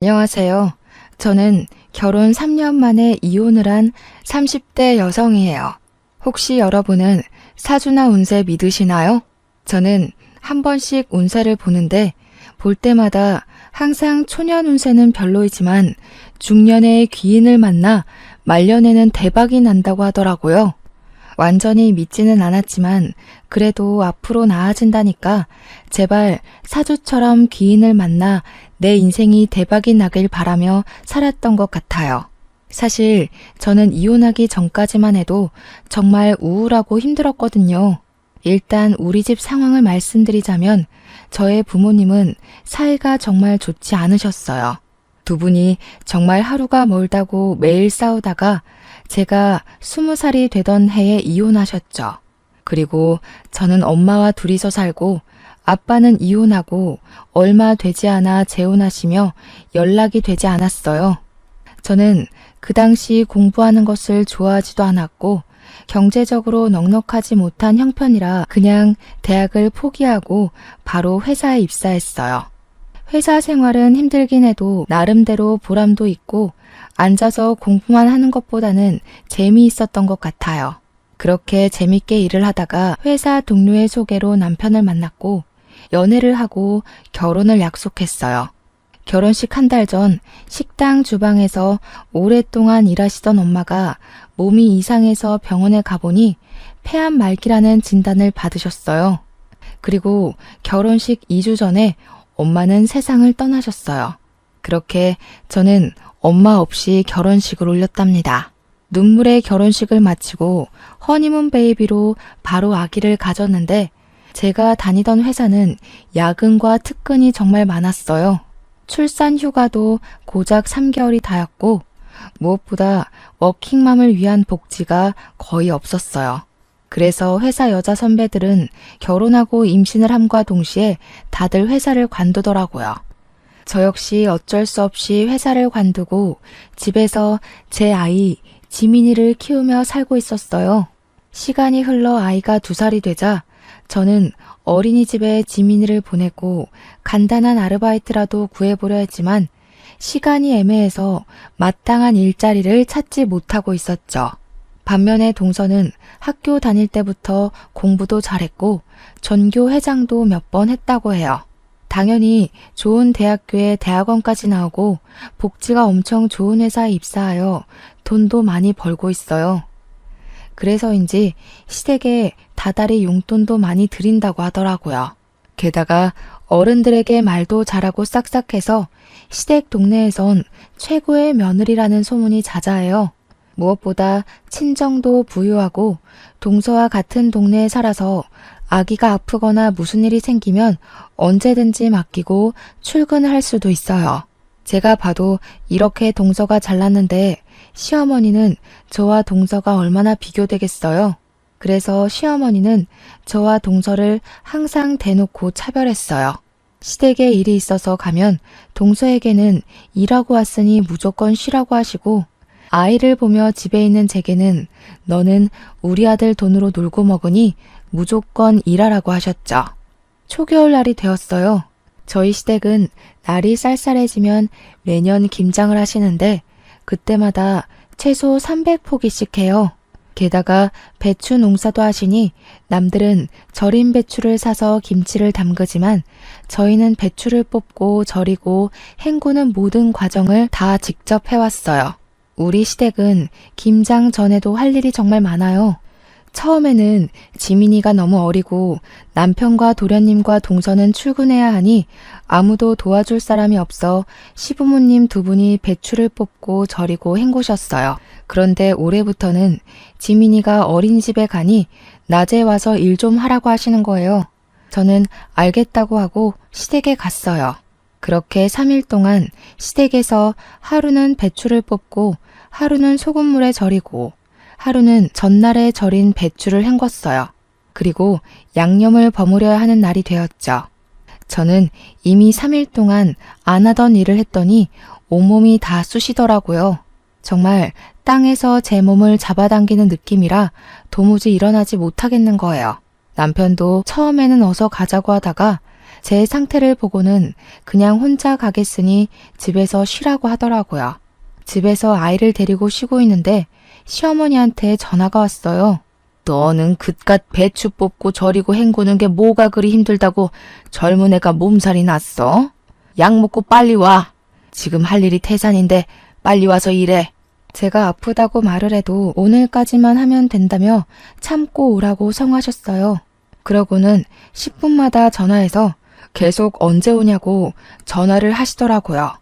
안녕하세요. 저는 결혼 3년 만에 이혼을 한 30대 여성이에요. 혹시 여러분은 사주나 운세 믿으시나요? 저는 한 번씩 운세를 보는데 볼 때마다 항상 초년 운세는 별로이지만 중년의 귀인을 만나 말년에는 대박이 난다고 하더라고요. 완전히 믿지는 않았지만 그래도 앞으로 나아진다니까 제발 사주처럼 귀인을 만나 내 인생이 대박이 나길 바라며 살았던 것 같아요. 사실 저는 이혼하기 전까지만 해도 정말 우울하고 힘들었거든요. 일단 우리 집 상황을 말씀드리자면 저의 부모님은 사이가 정말 좋지 않으셨어요. 두 분이 정말 하루가 멀다고 매일 싸우다가 제가 20살이 되던 해에 이혼하셨죠. 그리고 저는 엄마와 둘이서 살고 아빠는 이혼하고 얼마 되지 않아 재혼하시며 연락이 되지 않았어요. 저는 그 당시 공부하는 것을 좋아하지도 않았고 경제적으로 넉넉하지 못한 형편이라 그냥 대학을 포기하고 바로 회사에 입사했어요. 회사 생활은 힘들긴 해도 나름대로 보람도 있고 앉아서 공부만 하는 것보다는 재미있었던 것 같아요. 그렇게 재밌게 일을 하다가 회사 동료의 소개로 남편을 만났고 연애를 하고 결혼을 약속했어요. 결혼식 한 달 전 식당 주방에서 오랫동안 일하시던 엄마가 몸이 이상해서 병원에 가보니 폐암 말기라는 진단을 받으셨어요. 그리고 결혼식 2주 전에 엄마는 세상을 떠나셨어요. 그렇게 저는 엄마 없이 결혼식을 올렸답니다. 눈물의 결혼식을 마치고 허니문 베이비로 바로 아기를 가졌는데 제가 다니던 회사는 야근과 특근이 정말 많았어요. 출산 휴가도 고작 3개월이 다였고 무엇보다 워킹맘을 위한 복지가 거의 없었어요. 그래서 회사 여자 선배들은 결혼하고 임신을 함과 동시에 다들 회사를 관두더라고요. 저 역시 어쩔 수 없이 회사를 관두고 집에서 제 아이 지민이를 키우며 살고 있었어요. 시간이 흘러 아이가 2살이 되자 저는 어린이집에 지민이를 보내고 간단한 아르바이트라도 구해보려 했지만 시간이 애매해서 마땅한 일자리를 찾지 못하고 있었죠. 반면에 동서는 학교 다닐 때부터 공부도 잘했고 전교 회장도 몇 번 했다고 해요. 당연히 좋은 대학교에 대학원까지 나오고 복지가 엄청 좋은 회사에 입사하여 돈도 많이 벌고 있어요. 그래서인지 시댁에 다달이 용돈도 많이 드린다고 하더라고요. 게다가 어른들에게 말도 잘하고 싹싹해서 시댁 동네에선 최고의 며느리라는 소문이 자자해요. 무엇보다 친정도 부유하고 동서와 같은 동네에 살아서 아기가 아프거나 무슨 일이 생기면 언제든지 맡기고 출근을 할 수도 있어요. 제가 봐도 이렇게 동서가 잘났는데 시어머니는 저와 동서가 얼마나 비교되겠어요. 그래서 시어머니는 저와 동서를 항상 대놓고 차별했어요. 시댁에 일이 있어서 가면 동서에게는 일하고 왔으니 무조건 쉬라고 하시고 아이를 보며 집에 있는 제게는 너는 우리 아들 돈으로 놀고 먹으니 무조건 일하라고 하셨죠. 초겨울날이 되었어요. 저희 시댁은 날이 쌀쌀해지면 매년 김장을 하시는데 그때마다 최소 300포기씩 해요. 게다가 배추 농사도 하시니 남들은 절인 배추를 사서 김치를 담그지만 저희는 배추를 뽑고 절이고 헹구는 모든 과정을 다 직접 해왔어요. 우리 시댁은 김장 전에도 할 일이 정말 많아요. 처음에는 지민이가 너무 어리고 남편과 도련님과 동서는 출근해야 하니 아무도 도와줄 사람이 없어 시부모님 2분이 배추를 뽑고 절이고 헹구셨어요. 그런데 올해부터는 지민이가 어린이집에 가니 낮에 와서 일 좀 하라고 하시는 거예요. 저는 알겠다고 하고 시댁에 갔어요. 그렇게 3일 동안 시댁에서 하루는 배추를 뽑고 하루는 소금물에 절이고 하루는 전날에 절인 배추를 헹궜어요. 그리고 양념을 버무려야 하는 날이 되었죠. 저는 이미 3일 동안 안 하던 일을 했더니 온몸이 다 쑤시더라고요. 정말 땅에서 제 몸을 잡아당기는 느낌이라 도무지 일어나지 못하겠는 거예요. 남편도 처음에는 어서 가자고 하다가 제 상태를 보고는 그냥 혼자 가겠으니 집에서 쉬라고 하더라고요. 집에서 아이를 데리고 쉬고 있는데 시어머니한테 전화가 왔어요. 너는 그깟 배추 뽑고 절이고 헹구는 게 뭐가 그리 힘들다고 젊은 애가 몸살이 났어? 약 먹고 빨리 와. 지금 할 일이 태산인데 빨리 와서 일해. 제가 아프다고 말을 해도 오늘까지만 하면 된다며 참고 오라고 성하셨어요. 그러고는 10분마다 전화해서 계속 언제 오냐고 전화를 하시더라고요.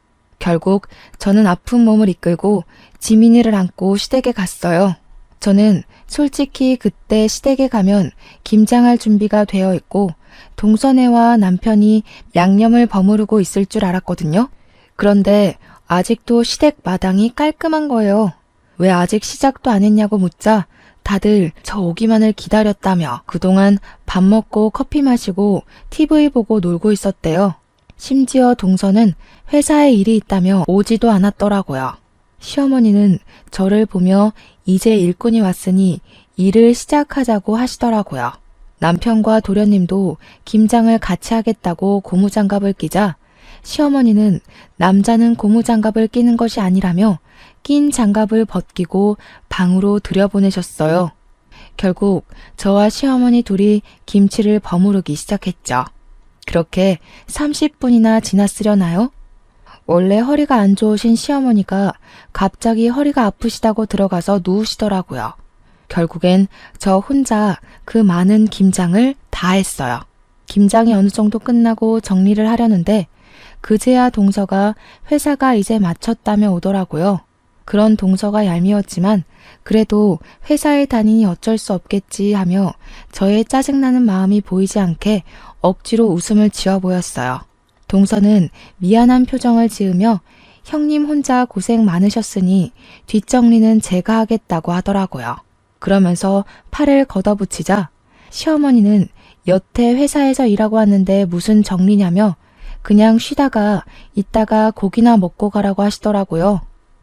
결국 저는 아픈 몸을 이끌고 지민이를 안고 시댁에 갔어요. 저는 솔직히 그때 시댁에 가면 김장할 준비가 되어 있고 동선애와 남편이 양념을 버무르고 있을 줄 알았거든요. 그런데 아직도 시댁 마당이 깔끔한 거예요. 왜 아직 시작도 안 했냐고 묻자 다들 저 오기만을 기다렸다며 그동안 밥 먹고 커피 마시고 TV 보고 놀고 있었대요. 심지어 동서는 회사에 일이 있다며 오지도 않았더라고요. 시어머니는 저를 보며 이제 일꾼이 왔으니 일을 시작하자고 하시더라고요. 남편과 도련님도 김장을 같이 하겠다고 고무장갑을 끼자 시어머니는 남자는 고무장갑을 끼는 것이 아니라며 낀 장갑을 벗기고 방으로 들여보내셨어요. 결국 저와 시어머니 둘이 김치를 버무르기 시작했죠. 그렇게 30분이나 지났으려나요? 원래 허리가 안 좋으신 시어머니가 갑자기 허리가 아프시다고 들어가서 누우시더라고요. 결국엔 저 혼자 그 많은 김장을 다 했어요. 김장이 어느 정도 끝나고 정리를 하려는데 그제야 동서가 회사가 이제 마쳤다며 오더라고요. 그런 동서가 얄미웠지만 그래도 회사에 다니니 어쩔 수 없겠지 하며 저의 짜증나는 마음이 보이지 않게 억지로 웃음을 지어 보였어요. 동서는 미안한 표정을 지으며 형님 혼자 고생 많으셨으니 뒷정리는 제가 하겠다고 하더라고요. 그러면서 팔을 걷어붙이자 시어머니는 여태 회사에서 일하고 왔는데 무슨 정리냐며 그냥 쉬다가 이따가 고기나 먹고 가라고 하시더라고요.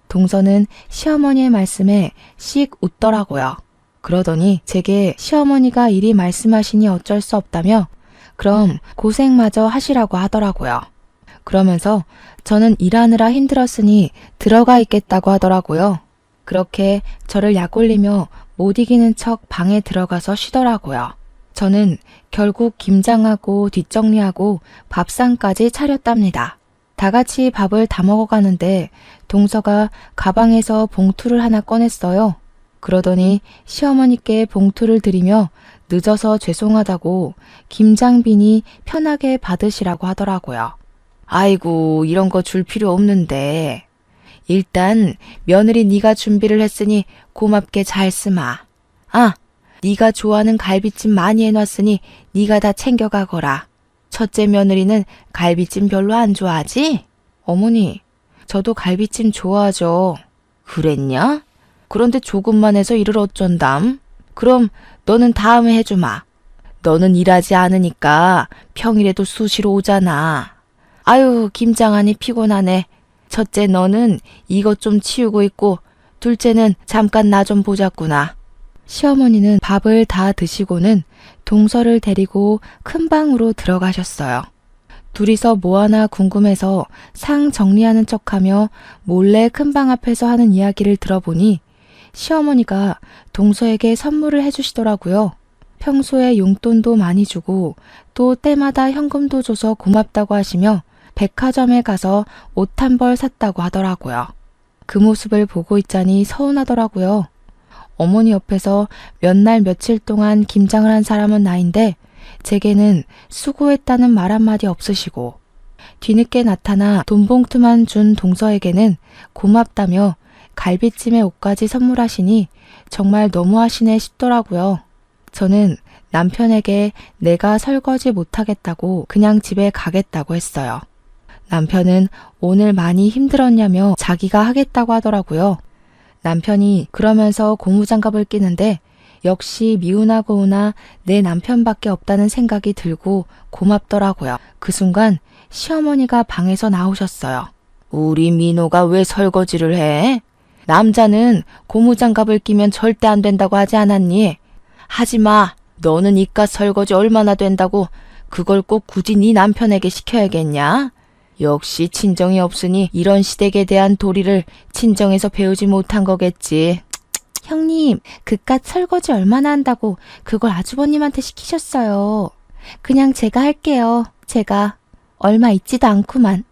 동서는 시어머니의 말씀에 씩 웃더라고요. 그러더니 제게 시어머니가 이리 말씀하시니 어쩔 수 없다며 그럼 고생마저 하시라고 하더라고요. 그러면서 저는 일하느라 힘들었으니 들어가 있겠다고 하더라고요. 그렇게 저를 약올리며 못 이기는 척 방에 들어가서 쉬더라고요. 저는 결국 김장하고 뒷정리하고 밥상까지 차렸답니다. 다 같이 밥을 다 먹어가는데 동서가 가방에서 봉투를 하나 꺼냈어요. 그러더니 시어머니께 봉투를 드리며 늦어서 죄송하다고 김장비니 편하게 받으시라고 하더라고요. 아이고 이런 거 줄 필요 없는데 일단 며느리 네가 준비를 했으니 고맙게 잘 쓰마. 아, 네가 좋아하는 갈비찜 많이 해놨으니 네가 다 챙겨가거라. 첫째 며느리는 갈비찜 별로 안 좋아하지? 어머니, 저도 갈비찜 좋아하죠. 그랬냐? 그런데 조금만 해서 일을 어쩐담? 그럼 너는 다음에 해주마. 너는 일하지 않으니까 평일에도 수시로 오잖아. 아유, 김장하니 피곤하네. 첫째 너는 이것 좀 치우고 있고 둘째는 잠깐 나 좀 보자꾸나. 시어머니는 밥을 다 드시고는 동서를 데리고 큰 방으로 들어가셨어요. 둘이서 뭐 하나 궁금해서 상 정리하는 척하며 몰래 큰 방 앞에서 하는 이야기를 들어보니 시어머니가 동서에게 선물을 해주시더라고요. 평소에 용돈도 많이 주고 또 때마다 현금도 줘서 고맙다고 하시며 백화점에 가서 옷 한 벌 샀다고 하더라고요. 그 모습을 보고 있자니 서운하더라고요. 어머니 옆에서 몇 날 며칠 동안 김장을 한 사람은 나인데 제게는 수고했다는 말 한마디 없으시고 뒤늦게 나타나 돈 봉투만 준 동서에게는 고맙다며 갈비찜에 옷까지 선물하시니 정말 너무하시네 싶더라고요. 저는 남편에게 내가 설거지 못하겠다고 그냥 집에 가겠다고 했어요. 남편은 오늘 많이 힘들었냐며 자기가 하겠다고 하더라고요. 남편이 그러면서 고무장갑을 끼는데 역시 미우나 고우나 내 남편밖에 없다는 생각이 들고 고맙더라고요. 그 순간 시어머니가 방에서 나오셨어요. 우리 민호가 왜 설거지를 해? 남자는 고무장갑을 끼면 절대 안 된다고 하지 않았니? 하지마. 너는 이깟 설거지 얼마나 된다고 그걸 꼭 굳이 네 남편에게 시켜야겠냐? 역시 친정이 없으니 이런 시댁에 대한 도리를 친정에서 배우지 못한 거겠지. 형님, 그깟 설거지 얼마나 한다고 그걸 아주버님한테 시키셨어요. 그냥 제가 할게요. 제가 얼마 있지도 않구만.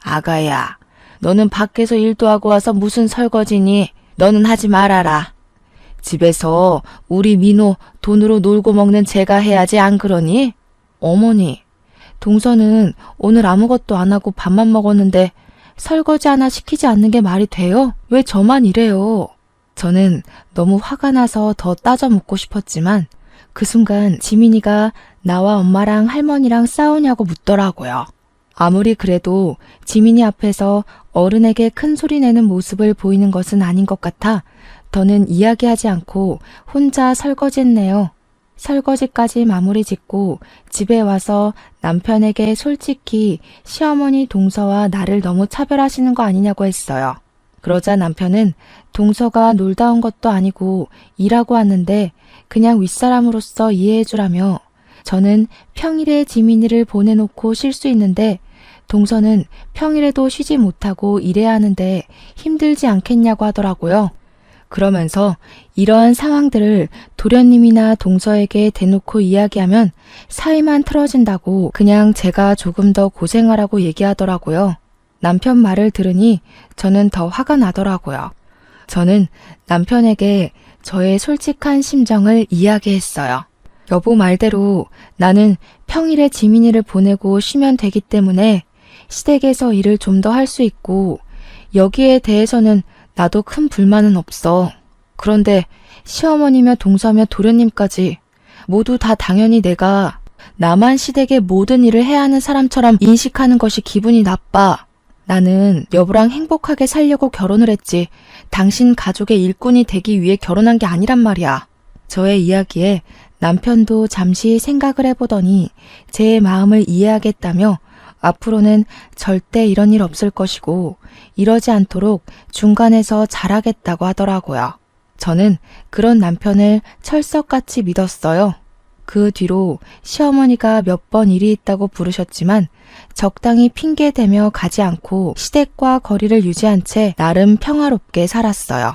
아가야, 너는 밖에서 일도 하고 와서 무슨 설거지니? 너는 하지 말아라. 집에서 우리 민호 돈으로 놀고 먹는 제가 해야지 안 그러니? 어머니, 동서는 오늘 아무것도 안 하고 밥만 먹었는데 설거지 하나 시키지 않는 게 말이 돼요? 왜 저만 이래요? 저는 너무 화가 나서 더 따져 묻고 싶었지만 그 순간 지민이가 나와 엄마랑 할머니랑 싸우냐고 묻더라고요. 아무리 그래도 지민이 앞에서 어른에게 큰 소리 내는 모습을 보이는 것은 아닌 것 같아 더는 이야기하지 않고 혼자 설거지했네요. 설거지까지 마무리 짓고 집에 와서 남편에게 솔직히 시어머니 동서와 나를 너무 차별하시는 거 아니냐고 했어요. 그러자 남편은 동서가 놀다 온 것도 아니고 일하고 왔는데 그냥 윗사람으로서 이해해주라며 저는 평일에 지민이를 보내놓고 쉴 수 있는데 동서는 평일에도 쉬지 못하고 일해야 하는데 힘들지 않겠냐고 하더라고요. 그러면서 이러한 상황들을 도련님이나 동서에게 대놓고 이야기하면 사이만 틀어진다고 그냥 제가 조금 더 고생하라고 얘기하더라고요. 남편 말을 들으니 저는 더 화가 나더라고요. 저는 남편에게 저의 솔직한 심정을 이야기했어요. 여보 말대로 나는 평일에 지민이를 보내고 쉬면 되기 때문에 시댁에서 일을 좀 더 할 수 있고 여기에 대해서는 나도 큰 불만은 없어. 그런데 시어머니며 동서며 도련님까지 모두 다 당연히 내가 나만 시댁의 모든 일을 해야 하는 사람처럼 인식하는 것이 기분이 나빠. 나는 여보랑 행복하게 살려고 결혼을 했지 당신 가족의 일꾼이 되기 위해 결혼한 게 아니란 말이야. 저의 이야기에 남편도 잠시 생각을 해보더니 제 마음을 이해하겠다며 앞으로는 절대 이런 일 없을 것이고 이러지 않도록 중간에서 잘하겠다고 하더라고요. 저는 그런 남편을 철석같이 믿었어요. 그 뒤로 시어머니가 몇 번 일이 있다고 부르셨지만 적당히 핑계대며 가지 않고 시댁과 거리를 유지한 채 나름 평화롭게 살았어요.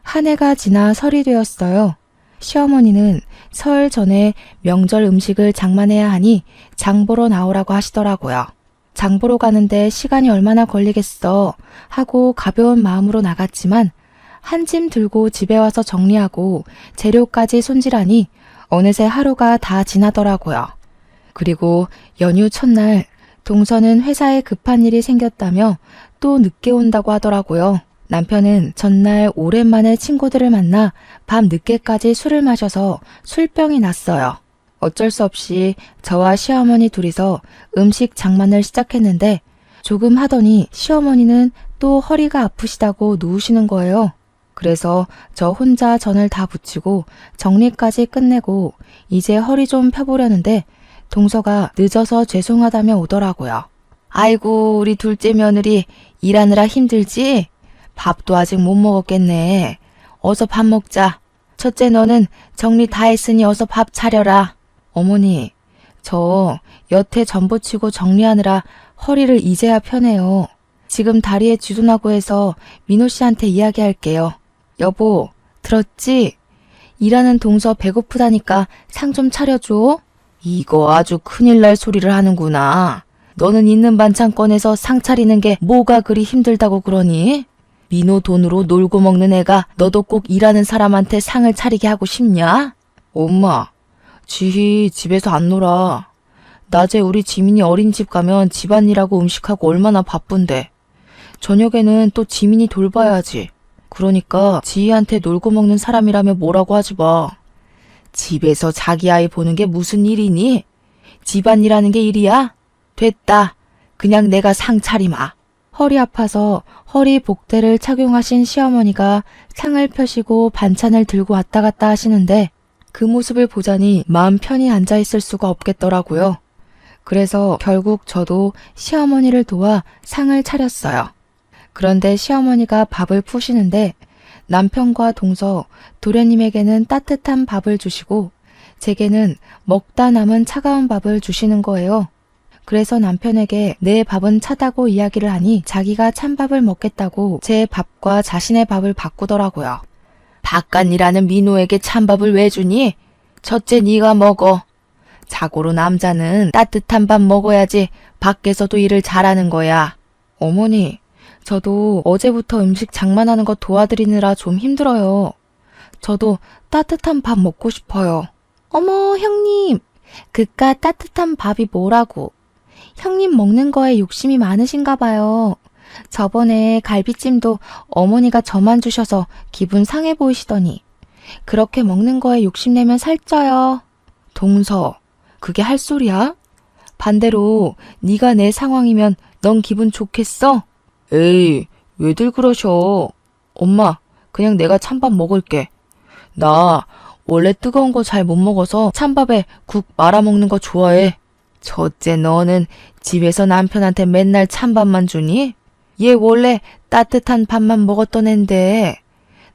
한 해가 지나 설이 되었어요. 시어머니는 설 전에 명절 음식을 장만해야 하니 장보러 나오라고 하시더라고요. 장보러 가는데 시간이 얼마나 걸리겠어 하고 가벼운 마음으로 나갔지만 한 짐 들고 집에 와서 정리하고 재료까지 손질하니 어느새 하루가 다 지나더라고요. 그리고 연휴 첫날 동서는 회사에 급한 일이 생겼다며 또 늦게 온다고 하더라고요. 남편은 전날 오랜만에 친구들을 만나 밤 늦게까지 술을 마셔서 술병이 났어요. 어쩔 수 없이 저와 시어머니 둘이서 음식 장만을 시작했는데 조금 하더니 시어머니는 또 허리가 아프시다고 누우시는 거예요. 그래서 저 혼자 전을 다 부치고 정리까지 끝내고 이제 허리 좀 펴보려는데 동서가 늦어서 죄송하다며 오더라고요. 아이고 우리 둘째 며느리 일하느라 힘들지? 밥도 아직 못 먹었겠네. 어서 밥 먹자. 첫째 너는 정리 다 했으니 어서 밥 차려라. 어머니, 저 여태 전부치고 정리하느라 허리를 이제야 펴네요. 지금 다리에 쥐도나고 해서 민호 씨한테 이야기할게요. 여보, 들었지? 일하는 동서 배고프다니까 상 좀 차려줘. 이거 아주 큰일 날 소리를 하는구나. 너는 있는 반찬 꺼내서 상 차리는 게 뭐가 그리 힘들다고 그러니? 민호 돈으로 놀고 먹는 애가 너도 꼭 일하는 사람한테 상을 차리게 하고 싶냐? 엄마, 지희 집에서 안 놀아. 낮에 우리 지민이 어린이집 가면 집안일하고 음식하고 얼마나 바쁜데. 저녁에는 또 지민이 돌봐야지. 그러니까 지희한테 놀고 먹는 사람이라면 뭐라고 하지 마. 집에서 자기 아이 보는 게 무슨 일이니? 집안일하는 게 일이야? 됐다. 그냥 내가 상 차리마. 허리 아파서 허리 복대를 착용하신 시어머니가 상을 펴시고 반찬을 들고 왔다 갔다 하시는데 그 모습을 보자니 마음 편히 앉아있을 수가 없겠더라고요. 그래서 결국 저도 시어머니를 도와 상을 차렸어요. 그런데 시어머니가 밥을 푸시는데 남편과 동서, 도련님에게는 따뜻한 밥을 주시고 제게는 먹다 남은 차가운 밥을 주시는 거예요. 그래서 남편에게 내 밥은 차다고 이야기를 하니 자기가 찬밥을 먹겠다고 제 밥과 자신의 밥을 바꾸더라고요. 바깥이라는 민호에게 찬밥을 왜 주니? 첫째 네가 먹어. 자고로 남자는 따뜻한 밥 먹어야지 밖에서도 일을 잘하는 거야. 어머니, 저도 어제부터 음식 장만하는 거 도와드리느라 좀 힘들어요. 저도 따뜻한 밥 먹고 싶어요. 어머, 형님, 그깟 따뜻한 밥이 뭐라고. 형님 먹는 거에 욕심이 많으신가 봐요. 저번에 갈비찜도 어머니가 저만 주셔서 기분 상해 보이시더니 그렇게 먹는 거에 욕심내면 살쪄요. 동서, 그게 할 소리야? 반대로 네가 내 상황이면 넌 기분 좋겠어? 에이, 왜들 그러셔? 엄마, 그냥 내가 찬밥 먹을게. 나 원래 뜨거운 거 잘 못 먹어서 찬밥에 국 말아 먹는 거 좋아해. 첫째, 너는 집에서 남편한테 맨날 찬밥만 주니? 얘 원래 따뜻한 밥만 먹었던 앤데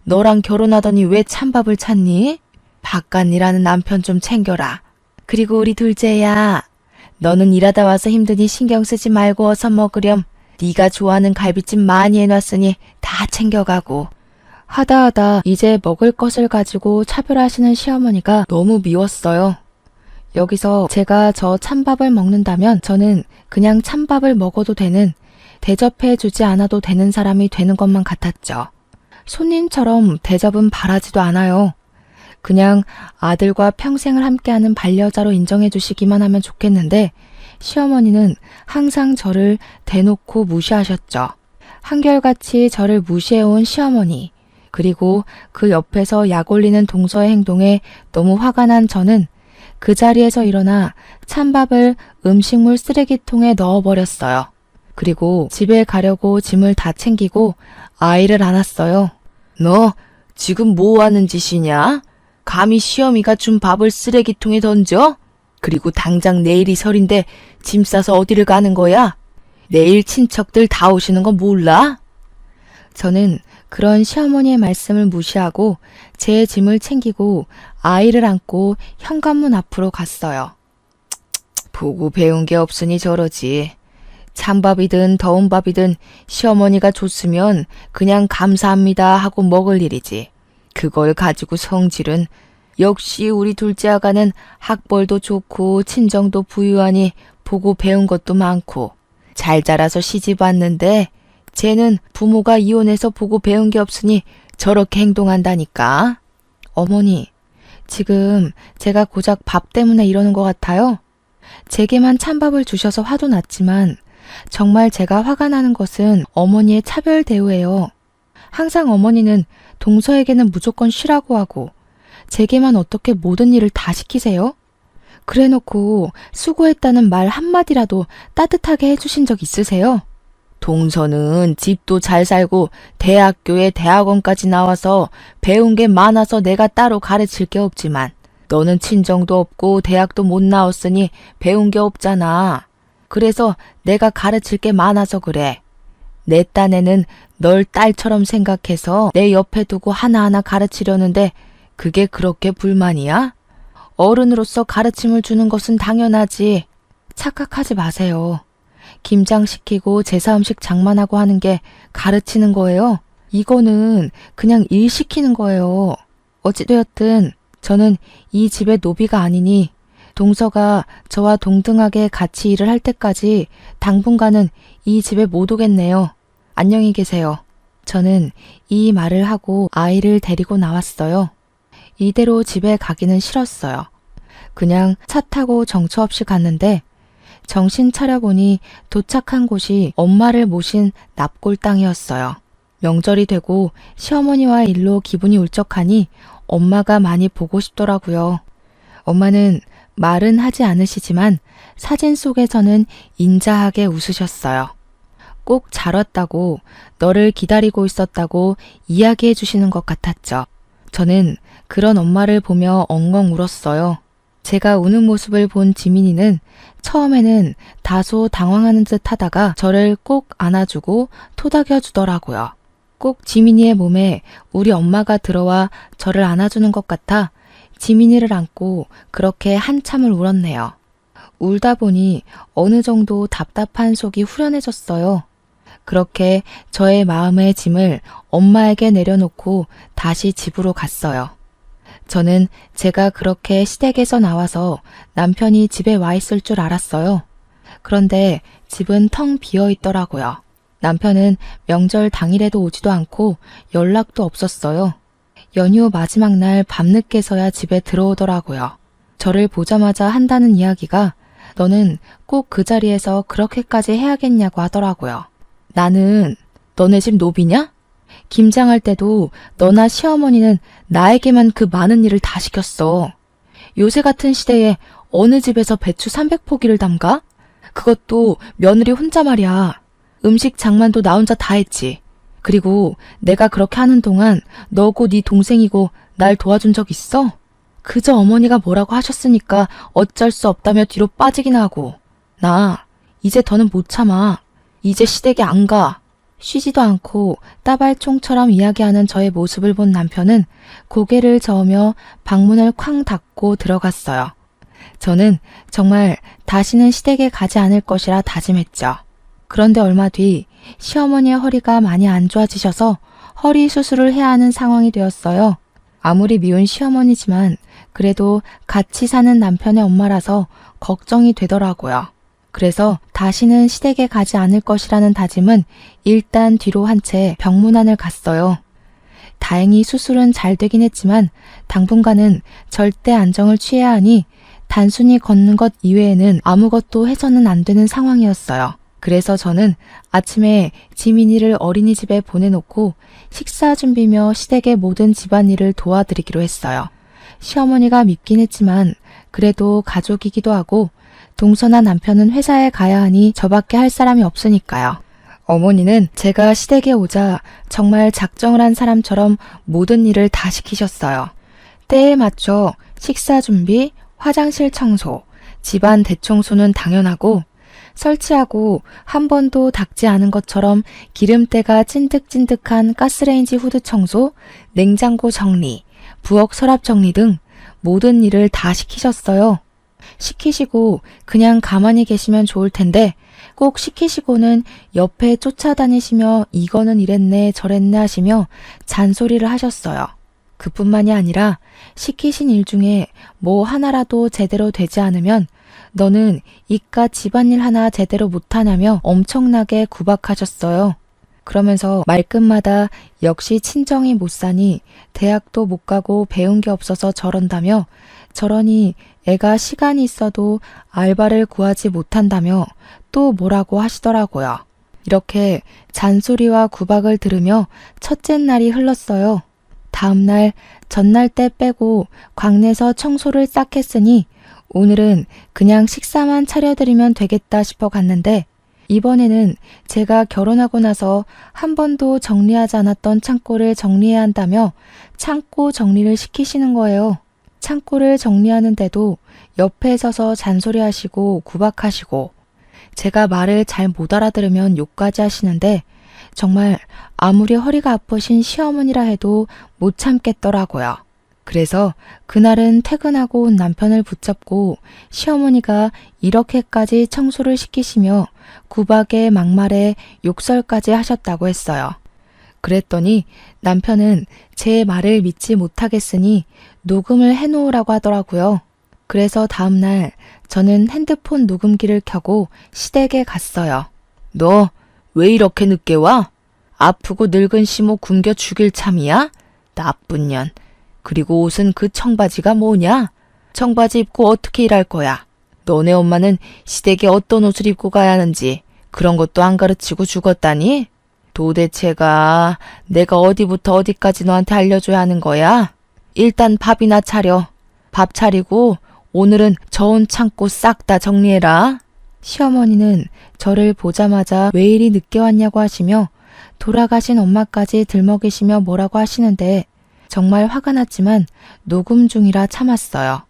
너랑 결혼하더니 왜 찬밥을 찾니? 바깥일하는 남편 좀 챙겨라. 그리고 우리 둘째야, 너는 일하다 와서 힘드니 신경 쓰지 말고 어서 먹으렴. 네가 좋아하는 갈비찜 많이 해놨으니 다 챙겨가고. 하다 이제 먹을 것을 가지고 차별하시는 시어머니가 너무 미웠어요. 여기서 제가 저 찬밥을 먹는다면 저는 그냥 찬밥을 먹어도 되는, 대접해주지 않아도 되는 사람이 되는 것만 같았죠. 손님처럼 대접은 바라지도 않아요. 그냥 아들과 평생을 함께하는 반려자로 인정해 주시기만 하면 좋겠는데 시어머니는 항상 저를 대놓고 무시하셨죠. 한결같이 저를 무시해온 시어머니, 그리고 그 옆에서 약 올리는 동서의 행동에 너무 화가 난 저는 그 자리에서 일어나 찬밥을 음식물 쓰레기통에 넣어버렸어요. 그리고 집에 가려고 짐을 다 챙기고 아이를 안았어요. 너 지금 뭐 하는 짓이냐? 감히 시어미가 준 밥을 쓰레기통에 던져? 그리고 당장 내일이 설인데 짐 싸서 어디를 가는 거야? 내일 친척들 다 오시는 거 몰라? 저는 그런 시어머니의 말씀을 무시하고 제 짐을 챙기고 아이를 안고 현관문 앞으로 갔어요. 보고 배운 게 없으니 저러지. 찬밥이든 더운 밥이든 시어머니가 줬으면 그냥 감사합니다 하고 먹을 일이지. 그걸 가지고 성질은, 역시 우리 둘째 아가는 학벌도 좋고 친정도 부유하니 보고 배운 것도 많고 잘 자라서 시집 왔는데 쟤는 부모가 이혼해서 보고 배운 게 없으니 저렇게 행동한다니까. 어머니, 지금 제가 고작 밥 때문에 이러는 것 같아요? 제게만 찬밥을 주셔서 화도 났지만 정말 제가 화가 나는 것은 어머니의 차별 대우예요. 항상 어머니는 동서에게는 무조건 쉬라고 하고 제게만 어떻게 모든 일을 다 시키세요? 그래놓고 수고했다는 말 한마디라도 따뜻하게 해주신 적 있으세요? 동서는 집도 잘 살고 대학교에 대학원까지 나와서 배운 게 많아서 내가 따로 가르칠 게 없지만 너는 친정도 없고 대학도 못 나왔으니 배운 게 없잖아. 그래서 내가 가르칠 게 많아서 그래. 내 딴에는 널 딸처럼 생각해서 내 옆에 두고 하나하나 가르치려는데 그게 그렇게 불만이야? 어른으로서 가르침을 주는 것은 당연하지. 착각하지 마세요. 김장시키고 제사음식 장만하고 하는 게 가르치는 거예요? 이거는 그냥 일 시키는 거예요. 어찌되었든 저는 이 집의 노비가 아니니 동서가 저와 동등하게 같이 일을 할 때까지 당분간은 이 집에 못 오겠네요. 안녕히 계세요. 저는 이 말을 하고 아이를 데리고 나왔어요. 이대로 집에 가기는 싫었어요. 그냥 차 타고 정처 없이 갔는데 정신 차려보니 도착한 곳이 엄마를 모신 납골 땅이었어요. 명절이 되고 시어머니와 일로 기분이 울적하니 엄마가 많이 보고 싶더라고요. 엄마는 말은 하지 않으시지만 사진 속에서는 인자하게 웃으셨어요. 꼭 잘 왔다고, 너를 기다리고 있었다고 이야기해 주시는 것 같았죠. 저는 그런 엄마를 보며 엉엉 울었어요. 제가 우는 모습을 본 지민이는 처음에는 다소 당황하는 듯 하다가 저를 꼭 안아주고 토닥여 주더라고요. 꼭 지민이의 몸에 우리 엄마가 들어와 저를 안아주는 것 같아 지민이를 안고 그렇게 한참을 울었네요. 울다 보니 어느 정도 답답한 속이 후련해졌어요. 그렇게 저의 마음의 짐을 엄마에게 내려놓고 다시 집으로 갔어요. 저는 제가 그렇게 시댁에서 나와서 남편이 집에 와 있을 줄 알았어요. 그런데 집은 텅 비어 있더라고요. 남편은 명절 당일에도 오지도 않고 연락도 없었어요. 연휴 마지막 날 밤늦게서야 집에 들어오더라고요. 저를 보자마자 한다는 이야기가 너는 꼭 그 자리에서 그렇게까지 해야겠냐고 하더라고요. 나는 너네 집 노비냐? 김장할 때도 너나 시어머니는 나에게만 그 많은 일을 다 시켰어. 요새 같은 시대에 어느 집에서 배추 300포기를 담가? 그것도 며느리 혼자 말이야. 음식 장만도 나 혼자 다 했지. 그리고 내가 그렇게 하는 동안 너고 네 동생이고 날 도와준 적 있어? 그저 어머니가 뭐라고 하셨으니까 어쩔 수 없다며 뒤로 빠지긴 하고. 나 이제 더는 못 참아. 이제 시댁에 안 가. 쉬지도 않고 따발총처럼 이야기하는 저의 모습을 본 남편은 고개를 저으며 방문을 쾅 닫고 들어갔어요. 저는 정말 다시는 시댁에 가지 않을 것이라 다짐했죠. 그런데 얼마 뒤 시어머니의 허리가 많이 안 좋아지셔서 허리 수술을 해야 하는 상황이 되었어요. 아무리 미운 시어머니지만 그래도 같이 사는 남편의 엄마라서 걱정이 되더라고요. 그래서 다시는 시댁에 가지 않을 것이라는 다짐은 일단 뒤로 한 채 병문안을 갔어요. 다행히 수술은 잘 되긴 했지만 당분간은 절대 안정을 취해야 하니 단순히 걷는 것 이외에는 아무것도 해서는 안 되는 상황이었어요. 그래서 저는 아침에 지민이를 어린이집에 보내놓고 식사 준비며 시댁의 모든 집안일을 도와드리기로 했어요. 시어머니가 밉긴 했지만 그래도 가족이기도 하고 동서나 남편은 회사에 가야 하니 저밖에 할 사람이 없으니까요. 어머니는 제가 시댁에 오자 정말 작정을 한 사람처럼 모든 일을 다 시키셨어요. 때에 맞춰 식사 준비, 화장실 청소, 집안 대청소는 당연하고 설치하고 한 번도 닦지 않은 것처럼 기름때가 찐득찐득한 가스레인지 후드 청소, 냉장고 정리, 부엌 서랍 정리 등 모든 일을 다 시키셨어요. 시키시고 그냥 가만히 계시면 좋을 텐데 꼭 시키시고는 옆에 쫓아다니시며 이거는 이랬네 저랬네 하시며 잔소리를 하셨어요. 그뿐만이 아니라 시키신 일 중에 뭐 하나라도 제대로 되지 않으면 너는 이깟 집안일 하나 제대로 못하냐며 엄청나게 구박하셨어요. 그러면서 말끝마다 역시 친정이 못 사니 대학도 못 가고 배운 게 없어서 저런다며 저러니 애가 시간이 있어도 알바를 구하지 못한다며 또 뭐라고 하시더라고요. 이렇게 잔소리와 구박을 들으며 첫째 날이 흘렀어요. 다음 날, 전날 때 빼고 광내서 청소를 싹 했으니 오늘은 그냥 식사만 차려드리면 되겠다 싶어 갔는데 이번에는 제가 결혼하고 나서 한 번도 정리하지 않았던 창고를 정리해야 한다며 창고 정리를 시키시는 거예요. 창고를 정리하는데도 옆에 서서 잔소리하시고 구박하시고 제가 말을 잘 못 알아들으면 욕까지 하시는데 정말 아무리 허리가 아프신 시어머니라 해도 못 참겠더라고요. 그래서 그날은 퇴근하고 온 남편을 붙잡고 시어머니가 이렇게까지 청소를 시키시며 구박에 막말에 욕설까지 하셨다고 했어요. 그랬더니 남편은 제 말을 믿지 못하겠으니 녹음을 해놓으라고 하더라고요. 그래서 다음날 저는 핸드폰 녹음기를 켜고 시댁에 갔어요. 너 왜 이렇게 늦게 와? 아프고 늙은 시모 굶겨 죽일 참이야? 나쁜 년. 그리고 옷은 그 청바지가 뭐냐? 청바지 입고 어떻게 일할 거야? 너네 엄마는 시댁에 어떤 옷을 입고 가야 하는지 그런 것도 안 가르치고 죽었다니? 도대체가 내가 어디부터 어디까지 너한테 알려줘야 하는 거야? 일단 밥이나 차려. 밥 차리고 오늘은 저온 창고 싹 다 정리해라. 시어머니는 저를 보자마자 왜 이리 늦게 왔냐고 하시며 돌아가신 엄마까지 들먹이시며 뭐라고 하시는데 정말 화가 났지만 녹음 중이라 참았어요.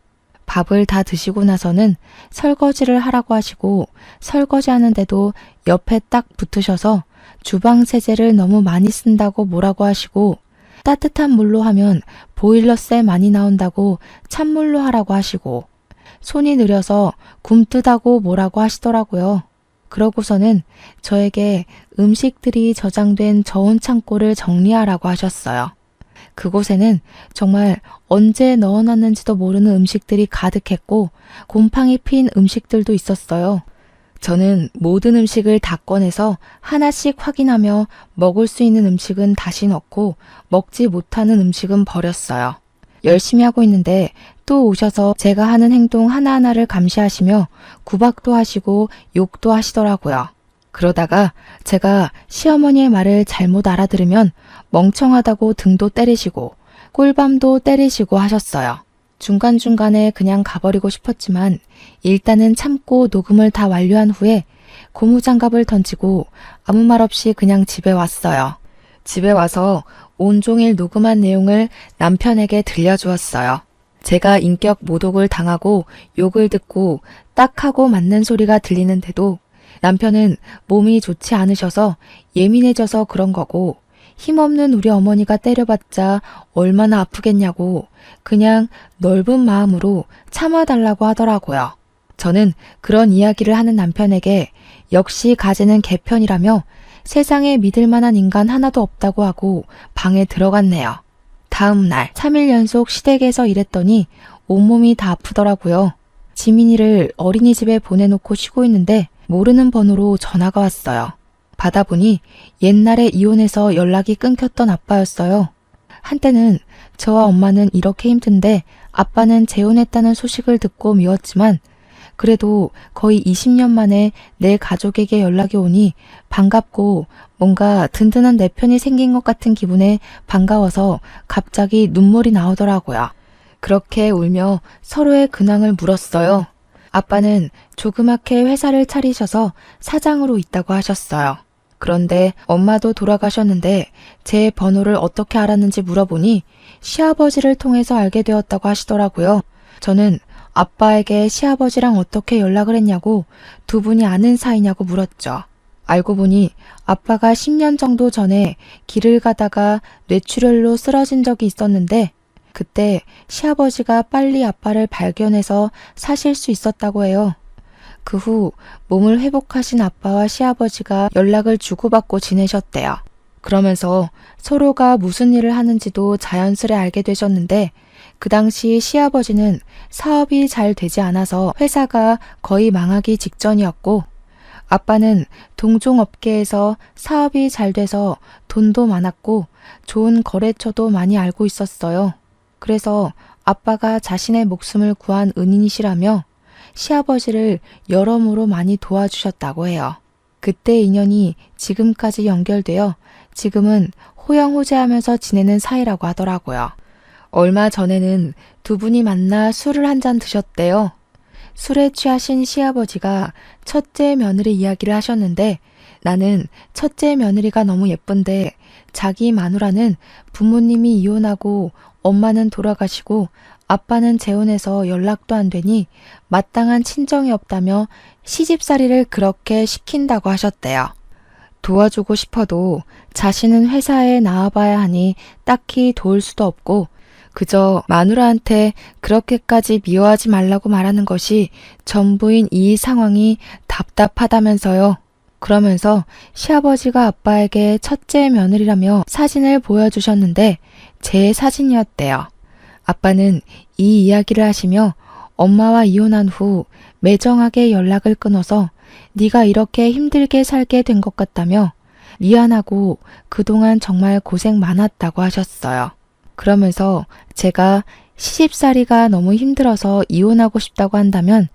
밥을 다 드시고 나서는 설거지를 하라고 하시고 설거지하는데도 옆에 딱 붙으셔서 주방 세제를 너무 많이 쓴다고 뭐라고 하시고 따뜻한 물로 하면 보일러세 많이 나온다고 찬물로 하라고 하시고 손이 느려서 굼뜨다고 뭐라고 하시더라고요. 그러고서는 저에게 음식들이 저장된 저온 창고를 정리하라고 하셨어요. 그곳에는 정말 언제 넣어놨는지도 모르는 음식들이 가득했고 곰팡이 핀 음식들도 있었어요. 저는 모든 음식을 다 꺼내서 하나씩 확인하며 먹을 수 있는 음식은 다시 넣고 먹지 못하는 음식은 버렸어요. 열심히 하고 있는데 또 오셔서 제가 하는 행동 하나하나를 감시하시며 구박도 하시고 욕도 하시더라고요. 그러다가 제가 시어머니의 말을 잘못 알아들으면 멍청하다고 등도 때리시고 꿀밤도 때리시고 하셨어요. 중간중간에 그냥 가버리고 싶었지만 일단은 참고 녹음을 다 완료한 후에 고무장갑을 던지고 아무 말 없이 그냥 집에 왔어요. 집에 와서 온종일 녹음한 내용을 남편에게 들려주었어요. 제가 인격 모독을 당하고 욕을 듣고 딱 하고 맞는 소리가 들리는데도 남편은 몸이 좋지 않으셔서 예민해져서 그런 거고 힘없는 우리 어머니가 때려봤자 얼마나 아프겠냐고 그냥 넓은 마음으로 참아달라고 하더라고요. 저는 그런 이야기를 하는 남편에게 역시 가지는 개편이라며 세상에 믿을 만한 인간 하나도 없다고 하고 방에 들어갔네요. 다음 날 3일 연속 시댁에서 일했더니 온몸이 다 아프더라고요. 지민이를 어린이집에 보내놓고 쉬고 있는데 모르는 번호로 전화가 왔어요. 받아보니 옛날에 이혼해서 연락이 끊겼던 아빠였어요. 한때는 저와 엄마는 이렇게 힘든데 아빠는 재혼했다는 소식을 듣고 미웠지만 그래도 거의 20년 만에 내 가족에게 연락이 오니 반갑고 뭔가 든든한 내 편이 생긴 것 같은 기분에 반가워서 갑자기 눈물이 나오더라고요. 그렇게 울며 서로의 근황을 물었어요. 아빠는 조그맣게 회사를 차리셔서 사장으로 있다고 하셨어요. 그런데 엄마도 돌아가셨는데 제 번호를 어떻게 알았는지 물어보니 시아버지를 통해서 알게 되었다고 하시더라고요. 저는 아빠에게 시아버지랑 어떻게 연락을 했냐고 두 분이 아는 사이냐고 물었죠. 알고 보니 아빠가 10년 정도 전에 길을 가다가 뇌출혈로 쓰러진 적이 있었는데 그때 시아버지가 빨리 아빠를 발견해서 사실 수 있었다고 해요. 그 후 몸을 회복하신 아빠와 시아버지가 연락을 주고받고 지내셨대요. 그러면서 서로가 무슨 일을 하는지도 자연스레 알게 되셨는데 그 당시 시아버지는 사업이 잘 되지 않아서 회사가 거의 망하기 직전이었고 아빠는 동종업계에서 사업이 잘 돼서 돈도 많았고 좋은 거래처도 많이 알고 있었어요. 그래서 아빠가 자신의 목숨을 구한 은인이시라며 시아버지를 여러모로 많이 도와주셨다고 해요. 그때 인연이 지금까지 연결되어 지금은 호영호재하면서 지내는 사이라고 하더라고요. 얼마 전에는 두 분이 만나 술을 한 잔 드셨대요. 술에 취하신 시아버지가 첫째 며느리 이야기를 하셨는데 나는 첫째 며느리가 너무 예쁜데 자기 마누라는 부모님이 이혼하고 엄마는 돌아가시고 아빠는 재혼해서 연락도 안 되니 마땅한 친정이 없다며 시집살이를 그렇게 시킨다고 하셨대요. 도와주고 싶어도 자신은 회사에 나와봐야 하니 딱히 도울 수도 없고 그저 마누라한테 그렇게까지 미워하지 말라고 말하는 것이 전부인 이 상황이 답답하다면서요. 그러면서 시아버지가 아빠에게 첫째 며느리라며 사진을 보여주셨는데 제 사진이었대요. 아빠는 이 이야기를 하시며 엄마와 이혼한 후 매정하게 연락을 끊어서 네가 이렇게 힘들게 살게 된 것 같다며 미안하고 그동안 정말 고생 많았다고 하셨어요. 그러면서 제가 시집살이가 너무 힘들어서 이혼하고 싶다고 한다면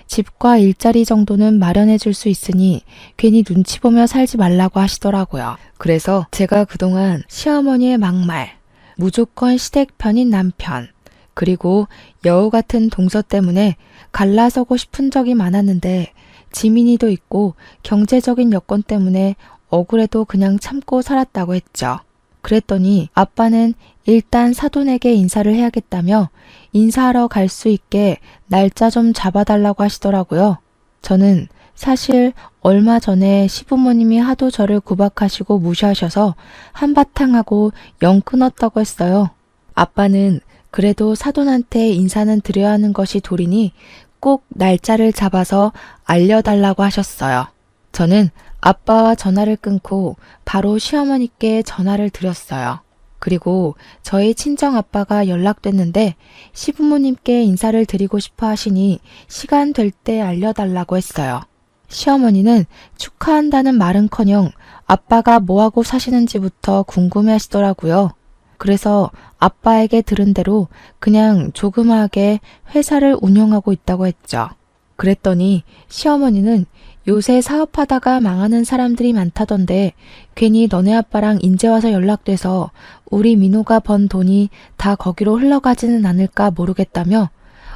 집과 일자리 정도는 마련해 줄 수 있으니 괜히 눈치 보며 살지 말라고 하시더라고요. 그래서 제가 그동안 시어머니의 막말, 무조건 시댁 편인 남편, 그리고 여우 같은 동서 때문에 갈라서고 싶은 적이 많았는데 지민이도 있고 경제적인 여건 때문에 억울해도 그냥 참고 살았다고 했죠. 그랬더니 아빠는 일단 사돈에게 인사를 해야겠다며 인사하러 갈 수 있게 날짜 좀 잡아달라고 하시더라고요. 저는 사실 얼마 전에 시부모님이 하도 저를 구박하시고 무시하셔서 한바탕 하고 영 끊었다고 했어요. 아빠는 그래도 사돈한테 인사는 드려야 하는 것이 도리니 꼭 날짜를 잡아서 알려달라고 하셨어요. 저는 아빠와 전화를 끊고 바로 시어머니께 전화를 드렸어요. 그리고 저희 친정 아빠가 연락됐는데 시부모님께 인사를 드리고 싶어 하시니 시간 될 때 알려달라고 했어요. 시어머니는 축하한다는 말은커녕 아빠가 뭐하고 사시는지부터 궁금해 하시더라고요. 그래서 아빠에게 들은 대로 그냥 조그마하게 회사를 운영하고 있다고 했죠. 그랬더니 시어머니는 요새 사업하다가 망하는 사람들이 많다던데 괜히 너네 아빠랑 인제 와서 연락돼서 우리 민호가 번 돈이 다 거기로 흘러가지는 않을까 모르겠다며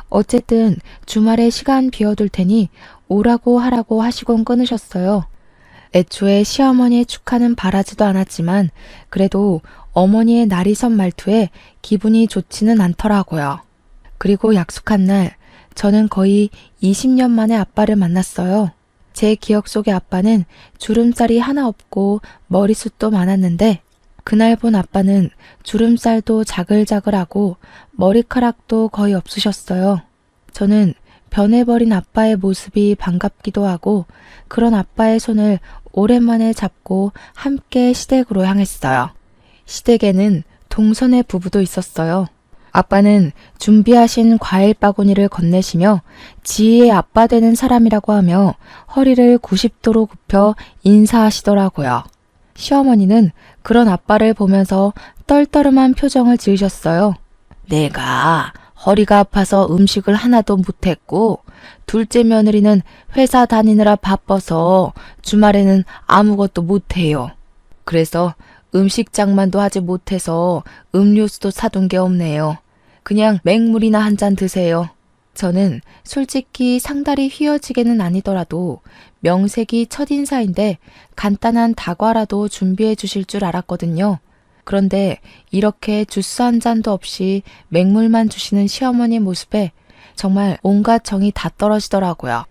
어쨌든 주말에 시간 비워둘 테니 오라고 하라고 하시곤 끊으셨어요. 애초에 시어머니의 축하는 바라지도 않았지만 그래도 어머니의 날이 선 말투에 기분이 좋지는 않더라고요. 그리고 약속한 날 저는 거의 20년 만에 아빠를 만났어요. 제 기억 속의 아빠는 주름살이 하나 없고 머리숱도 많았는데 그날 본 아빠는 주름살도 자글자글하고 머리카락도 거의 없으셨어요. 저는 변해버린 아빠의 모습이 반갑기도 하고 그런 아빠의 손을 오랜만에 잡고 함께 시댁으로 향했어요. 시댁에는 동선의 부부도 있었어요. 아빠는 준비하신 과일 바구니를 건네시며 지희의 아빠 되는 사람이라고 하며 허리를 90도로 굽혀 인사하시더라고요. 시어머니는 그런 아빠를 보면서 떨떠름한 표정을 지으셨어요. 내가 허리가 아파서 음식을 하나도 못했고 둘째 며느리는 회사 다니느라 바빠서 주말에는 아무것도 못해요. 그래서 음식장만도 하지 못해서 음료수도 사둔 게 없네요. 그냥 맹물이나 한 잔 드세요. 저는 솔직히 상다리 휘어지게는 아니더라도 명색이 첫인사인데 간단한 다과라도 준비해 주실 줄 알았거든요. 그런데 이렇게 주스 한 잔도 없이 맹물만 주시는 시어머니 모습에 정말 온갖 정이 다 떨어지더라고요.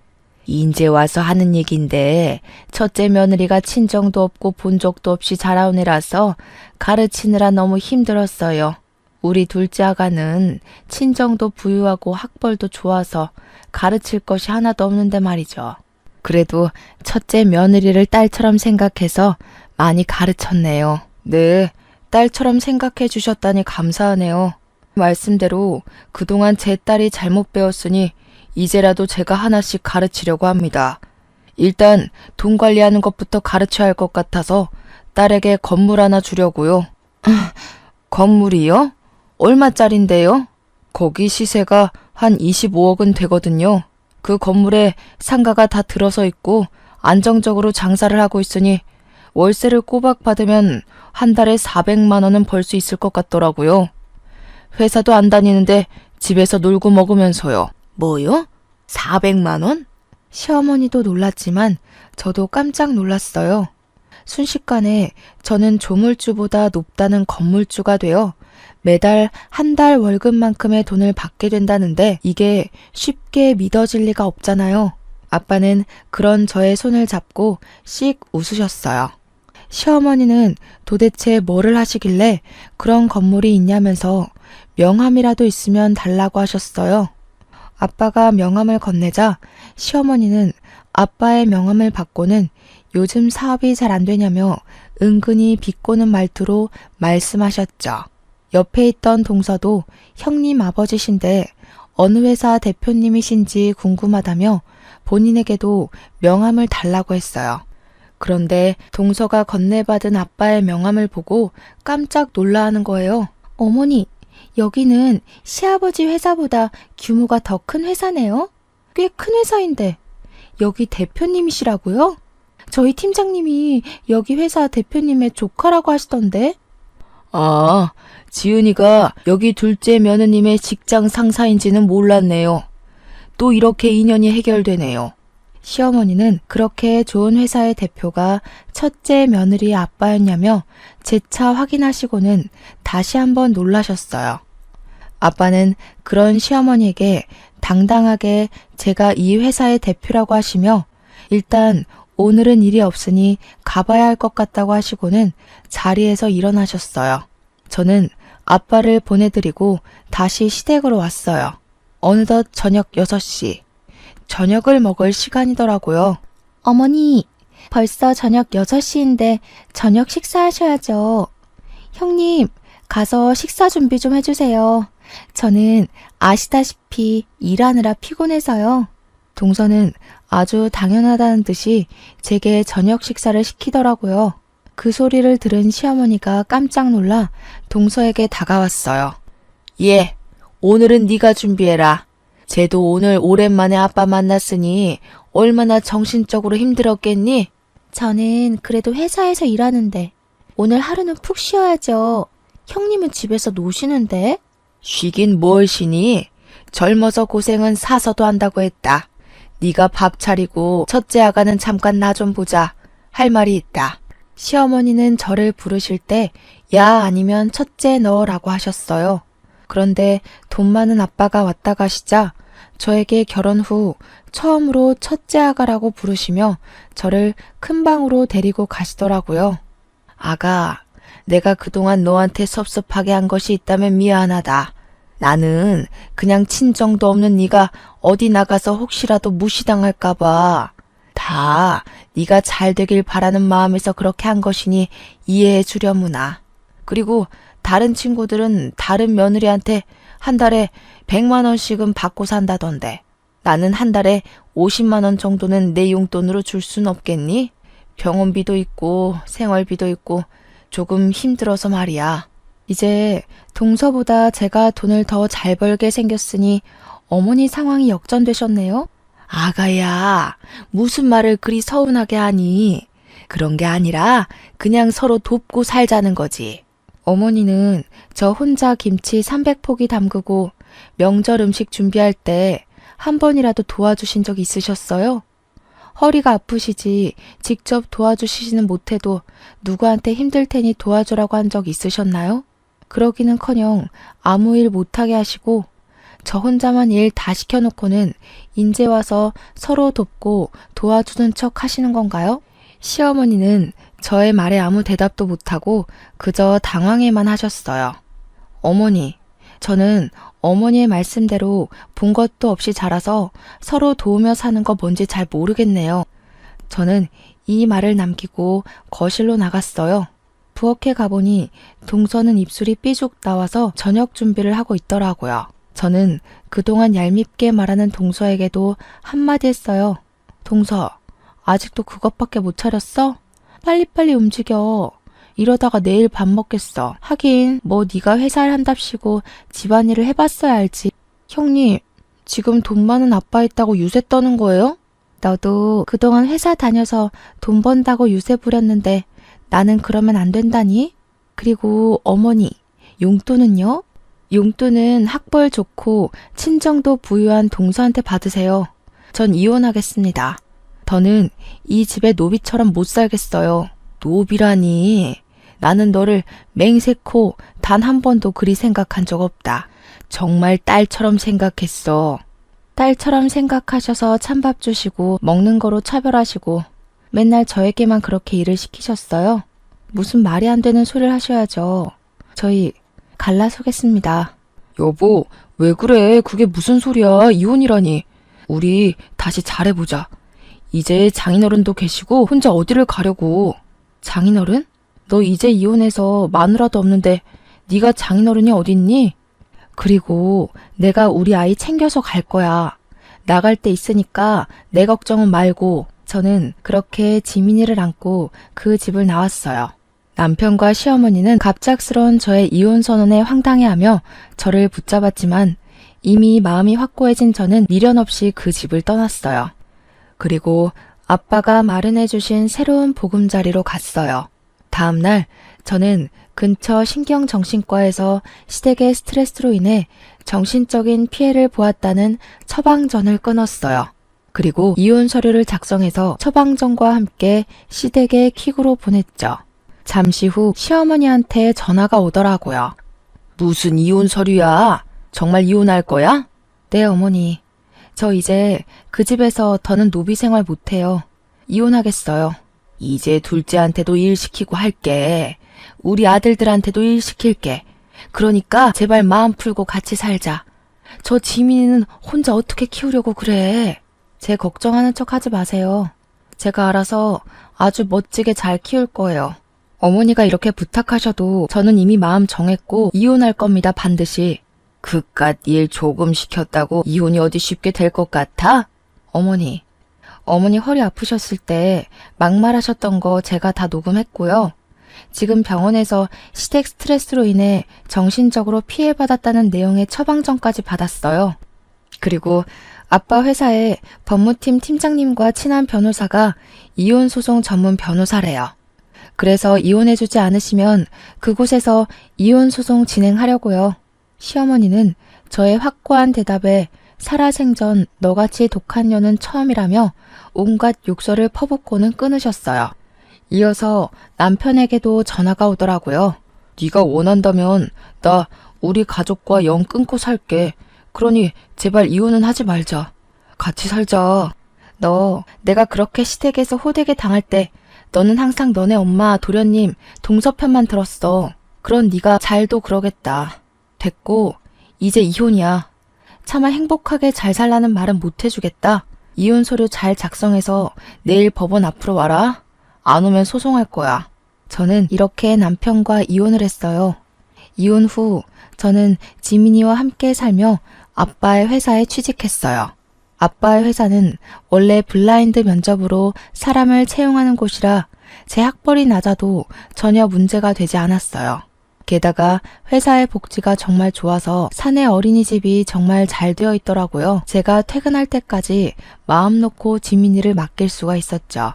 인제 와서 하는 얘긴데 첫째 며느리가 친정도 없고 본 적도 없이 자라온 애라서 가르치느라 너무 힘들었어요. 우리 둘째 아가는 친정도 부유하고 학벌도 좋아서 가르칠 것이 하나도 없는데 말이죠. 그래도 첫째 며느리를 딸처럼 생각해서 많이 가르쳤네요. 네, 딸처럼 생각해 주셨다니 감사하네요. 말씀대로 그동안 제 딸이 잘못 배웠으니 이제라도 제가 하나씩 가르치려고 합니다. 일단 돈 관리하는 것부터 가르쳐야 할 것 같아서 딸에게 건물 하나 주려고요. 건물이요? 얼마짜린데요? 거기 시세가 한 25억은 되거든요. 그 건물에 상가가 다 들어서 있고 안정적으로 장사를 하고 있으니 월세를 꼬박 받으면 한 달에 400만 원은 벌 수 있을 것 같더라고요. 회사도 안 다니는데 집에서 놀고 먹으면서요. 뭐요? 400만 원? 시어머니도 놀랐지만 저도 깜짝 놀랐어요. 순식간에 저는 조물주보다 높다는 건물주가 되어 매달 한 달 월급만큼의 돈을 받게 된다는데 이게 쉽게 믿어질 리가 없잖아요. 아빠는 그런 저의 손을 잡고 씩 웃으셨어요. 시어머니는 도대체 뭐를 하시길래 그런 건물이 있냐면서 명함이라도 있으면 달라고 하셨어요. 아빠가 명함을 건네자 시어머니는 아빠의 명함을 받고는 요즘 사업이 잘 안 되냐며 은근히 비꼬는 말투로 말씀하셨죠. 옆에 있던 동서도 형님 아버지신데 어느 회사 대표님이신지 궁금하다며 본인에게도 명함을 달라고 했어요. 그런데 동서가 건네받은 아빠의 명함을 보고 깜짝 놀라하는 거예요. 어머니, 여기는 시아버지 회사보다 규모가 더 큰 회사네요? 꽤 큰 회사인데 여기 대표님이시라고요? 저희 팀장님이 여기 회사 대표님의 조카라고 하시던데. 아, 지은이가 여기 둘째 며느님의 직장 상사인지는 몰랐네요. 또 이렇게 인연이 해결되네요. 시어머니는 그렇게 좋은 회사의 대표가 첫째 며느리의 아빠였냐며 재차 확인하시고는 다시 한번 놀라셨어요. 아빠는 그런 시어머니에게 당당하게 제가 이 회사의 대표라고 하시며 일단 오늘은 일이 없으니 가봐야 할 것 같다고 하시고는 자리에서 일어나셨어요. 저는 아빠를 보내드리고 다시 시댁으로 왔어요. 어느덧 저녁 6시. 저녁을 먹을 시간이더라고요. 어머니, 벌써 저녁 6시인데 저녁 식사하셔야죠. 형님, 가서 식사 준비 좀 해주세요. 저는 아시다시피 일하느라 피곤해서요. 동서는 아주 당연하다는 듯이 제게 저녁 식사를 시키더라고요. 그 소리를 들은 시어머니가 깜짝 놀라 동서에게 다가왔어요. 예, 오늘은 네가 준비해라. 쟤도 오늘 오랜만에 아빠 만났으니 얼마나 정신적으로 힘들었겠니? 저는 그래도 회사에서 일하는데 오늘 하루는 푹 쉬어야죠. 형님은 집에서 노시는데? 쉬긴 뭘 쉬니? 젊어서 고생은 사서도 한다고 했다. 네가 밥 차리고 첫째 아가는 잠깐 나 좀 보자. 할 말이 있다. 시어머니는 저를 부르실 때 야 아니면 첫째 너라고 하셨어요. 그런데 돈 많은 아빠가 왔다 가시자 저에게 결혼 후 처음으로 첫째 아가라고 부르시며 저를 큰 방으로 데리고 가시더라고요. 아가, 내가 그동안 너한테 섭섭하게 한 것이 있다면 미안하다. 나는 그냥 친정도 없는 네가 어디 나가서 혹시라도 무시당할까 봐. 다 네가 잘 되길 바라는 마음에서 그렇게 한 것이니 이해해 주려무나. 그리고 다른 친구들은 다른 며느리한테 한 달에 100만 원씩은 받고 산다던데 나는 한 달에 50만 원 정도는 내 용돈으로 줄 순 없겠니? 병원비도 있고 생활비도 있고 조금 힘들어서 말이야. 이제 동서보다 제가 돈을 더 잘 벌게 생겼으니 어머니 상황이 역전되셨네요. 아가야, 무슨 말을 그리 서운하게 하니? 그런 게 아니라 그냥 서로 돕고 살자는 거지. 어머니는 저 혼자 김치 300포기 담그고 명절 음식 준비할 때 한 번이라도 도와주신 적 있으셨어요? 허리가 아프시지 직접 도와주시지는 못해도 누구한테 힘들 테니 도와주라고 한 적 있으셨나요? 그러기는커녕 아무 일 못하게 하시고 저 혼자만 일 다 시켜놓고는 인제 와서 서로 돕고 도와주는 척 하시는 건가요? 시어머니는 저의 말에 아무 대답도 못하고 그저 당황해만 하셨어요. 어머니, 저는 어머니의 말씀대로 본 것도 없이 자라서 서로 도우며 사는 거 뭔지 잘 모르겠네요. 저는 이 말을 남기고 거실로 나갔어요. 부엌에 가보니 동서는 입술이 삐죽 나와서 저녁 준비를 하고 있더라고요. 저는 그동안 얄밉게 말하는 동서에게도 한마디 했어요. 동서, 아직도 그것밖에 못 차렸어? 빨리빨리 움직여. 이러다가 내일 밥 먹겠어. 하긴 뭐 네가 회사를 한답시고 집안일을 해봤어야 알지. 형님, 지금 돈 많은 아빠 있다고 유세 떠는 거예요? 너도 그동안 회사 다녀서 돈 번다고 유세 부렸는데 나는 그러면 안 된다니? 그리고 어머니, 용돈은요? 용돈은 학벌 좋고 친정도 부유한 동서한테 받으세요. 전 이혼하겠습니다. 더는 이 집에 노비처럼 못 살겠어요. 노비라니. 나는 너를 맹세코 단 한 번도 그리 생각한 적 없다. 정말 딸처럼 생각했어. 딸처럼 생각하셔서 찬밥 주시고 먹는 거로 차별하시고 맨날 저에게만 그렇게 일을 시키셨어요. 무슨 말이 안 되는 소리를 하셔야죠. 저희 갈라서겠습니다. 여보, 왜 그래? 그게 무슨 소리야? 이혼이라니. 우리 다시 잘해보자. 이제 장인어른도 계시고 혼자 어디를 가려고. 장인어른? 너 이제 이혼해서 마누라도 없는데 네가 장인어른이 어딨니? 그리고 내가 우리 아이 챙겨서 갈 거야. 나갈 때 있으니까 내 걱정은 말고. 저는 그렇게 지민이를 안고 그 집을 나왔어요. 남편과 시어머니는 갑작스러운 저의 이혼 선언에 황당해하며 저를 붙잡았지만 이미 마음이 확고해진 저는 미련 없이 그 집을 떠났어요. 그리고 아빠가 마련해 주신 새로운 보금자리로 갔어요. 다음 날 저는 근처 신경정신과에서 시댁의 스트레스로 인해 정신적인 피해를 보았다는 처방전을 끊었어요. 그리고 이혼 서류를 작성해서 처방전과 함께 시댁에 퀵으로 보냈죠. 잠시 후 시어머니한테 전화가 오더라고요. 무슨 이혼 서류야? 정말 이혼할 거야? 네, 어머니. 저 이제 그 집에서 더는 노비 생활 못해요. 이혼하겠어요. 이제 둘째한테도 일 시키고 할게. 우리 아들들한테도 일 시킬게. 그러니까 제발 마음 풀고 같이 살자. 저 지민이는 혼자 어떻게 키우려고 그래. 제 걱정하는 척 하지 마세요. 제가 알아서 아주 멋지게 잘 키울 거예요. 어머니가 이렇게 부탁하셔도 저는 이미 마음 정했고 이혼할 겁니다, 반드시. 그깟 일 조금 시켰다고 이혼이 어디 쉽게 될 것 같아? 어머니 허리 아프셨을 때 막말하셨던 거 제가 다 녹음했고요. 지금 병원에서 시댁 스트레스로 인해 정신적으로 피해받았다는 내용의 처방전까지 받았어요. 그리고 아빠 회사에 법무팀 팀장님과 친한 변호사가 이혼 소송 전문 변호사래요. 그래서 이혼해주지 않으시면 그곳에서 이혼 소송 진행하려고요. 시어머니는 저의 확고한 대답에 살아생전 너같이 독한 년은 처음이라며 온갖 욕설을 퍼붓고는 끊으셨어요. 이어서 남편에게도 전화가 오더라고요. 네가 원한다면 나 우리 가족과 영 끊고 살게. 그러니 제발 이혼은 하지 말자. 같이 살자. 너 내가 그렇게 시댁에서 호되게 당할 때 너는 항상 너네 엄마 도련님 동서 편만 들었어. 그런 네가 잘도 그러겠다. 됐고 이제 이혼이야. 차마 행복하게 잘 살라는 말은 못 해주겠다. 이혼 서류 잘 작성해서 내일 법원 앞으로 와라. 안 오면 소송할 거야. 저는 이렇게 남편과 이혼을 했어요. 이혼 후 저는 지민이와 함께 살며 아빠의 회사에 취직했어요. 아빠의 회사는 원래 블라인드 면접으로 사람을 채용하는 곳이라 제 학벌이 낮아도 전혀 문제가 되지 않았어요. 게다가 회사의 복지가 정말 좋아서 사내 어린이집이 정말 잘 되어 있더라고요. 제가 퇴근할 때까지 마음 놓고 지민이를 맡길 수가 있었죠.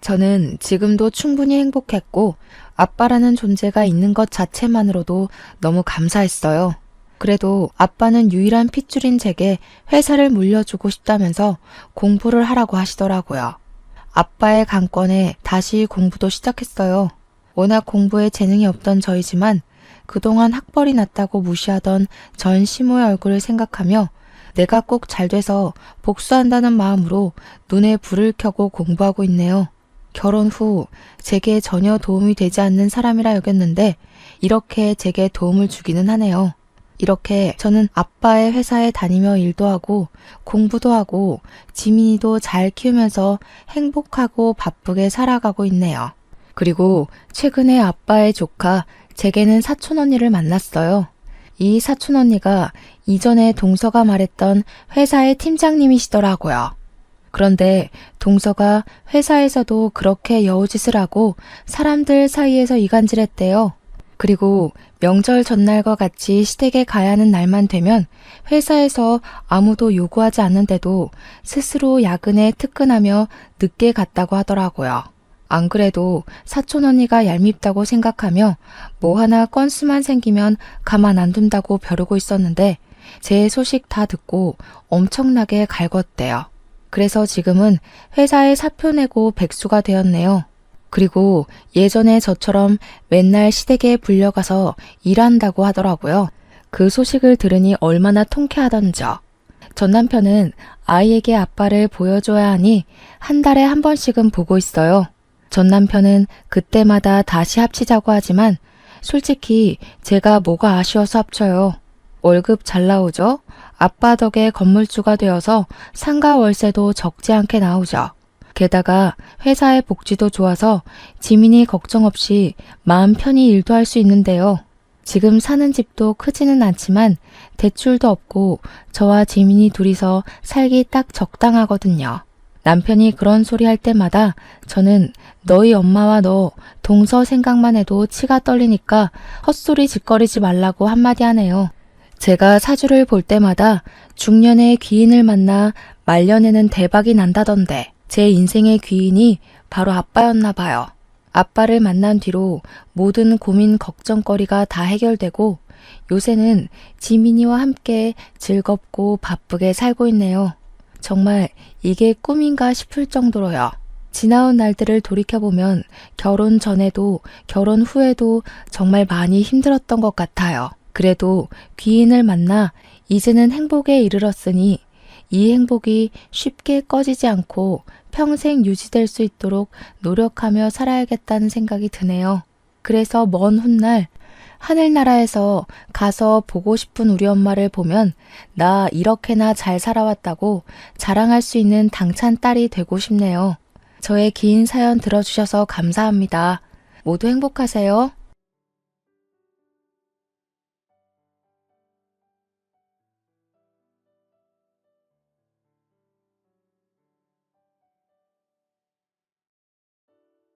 저는 지금도 충분히 행복했고 아빠라는 존재가 있는 것 자체만으로도 너무 감사했어요. 그래도 아빠는 유일한 핏줄인 제게 회사를 물려주고 싶다면서 공부를 하라고 하시더라고요. 아빠의 강권에 다시 공부도 시작했어요. 워낙 공부에 재능이 없던 저이지만 그동안 학벌이 낮다고 무시하던 전 시모의 얼굴을 생각하며 내가 꼭 잘 돼서 복수한다는 마음으로 눈에 불을 켜고 공부하고 있네요. 결혼 후 제게 전혀 도움이 되지 않는 사람이라 여겼는데 이렇게 제게 도움을 주기는 하네요. 이렇게 저는 아빠의 회사에 다니며 일도 하고 공부도 하고 지민이도 잘 키우면서 행복하고 바쁘게 살아가고 있네요. 그리고 최근에 아빠의 조카 제게는 사촌 언니를 만났어요. 이 사촌 언니가 이전에 동서가 말했던 회사의 팀장님이시더라고요. 그런데 동서가 회사에서도 그렇게 여우짓을 하고 사람들 사이에서 이간질했대요. 그리고 명절 전날과 같이 시댁에 가야 하는 날만 되면 회사에서 아무도 요구하지 않는데도 스스로 야근에 특근하며 늦게 갔다고 하더라고요. 안 그래도 사촌 언니가 얄밉다고 생각하며 뭐 하나 건수만 생기면 가만 안 둔다고 벼르고 있었는데 제 소식 다 듣고 엄청나게 갈궜대요. 그래서 지금은 회사에 사표 내고 백수가 되었네요. 그리고 예전에 저처럼 맨날 시댁에 불려가서 일한다고 하더라고요. 그 소식을 들으니 얼마나 통쾌하던지요. 전 남편은 아이에게 아빠를 보여줘야 하니 한 달에 한 번씩은 보고 있어요. 전 남편은 그때마다 다시 합치자고 하지만 솔직히 제가 뭐가 아쉬워서 합쳐요. 월급 잘 나오죠? 아빠 덕에 건물주가 되어서 상가 월세도 적지 않게 나오죠. 게다가 회사의 복지도 좋아서 지민이 걱정 없이 마음 편히 일도 할 수 있는데요. 지금 사는 집도 크지는 않지만 대출도 없고 저와 지민이 둘이서 살기 딱 적당하거든요. 남편이 그런 소리 할 때마다 저는 너희 엄마와 너 동서 생각만 해도 치가 떨리니까 헛소리 짓거리지 말라고 한마디 하네요. 제가 사주를 볼 때마다 중년의 귀인을 만나 말년에는 대박이 난다던데 제 인생의 귀인이 바로 아빠였나 봐요. 아빠를 만난 뒤로 모든 고민 걱정거리가 다 해결되고 요새는 지민이와 함께 즐겁고 바쁘게 살고 있네요. 정말 이게 꿈인가 싶을 정도로요. 지나온 날들을 돌이켜보면 결혼 전에도 결혼 후에도 정말 많이 힘들었던 것 같아요. 그래도 귀인을 만나 이제는 행복에 이르렀으니 이 행복이 쉽게 꺼지지 않고 평생 유지될 수 있도록 노력하며 살아야겠다는 생각이 드네요. 그래서 먼 훗날 하늘나라에서 가서 보고 싶은 우리 엄마를 보면 나 이렇게나 잘 살아왔다고 자랑할 수 있는 당찬 딸이 되고 싶네요. 저의 긴 사연 들어주셔서 감사합니다. 모두 행복하세요.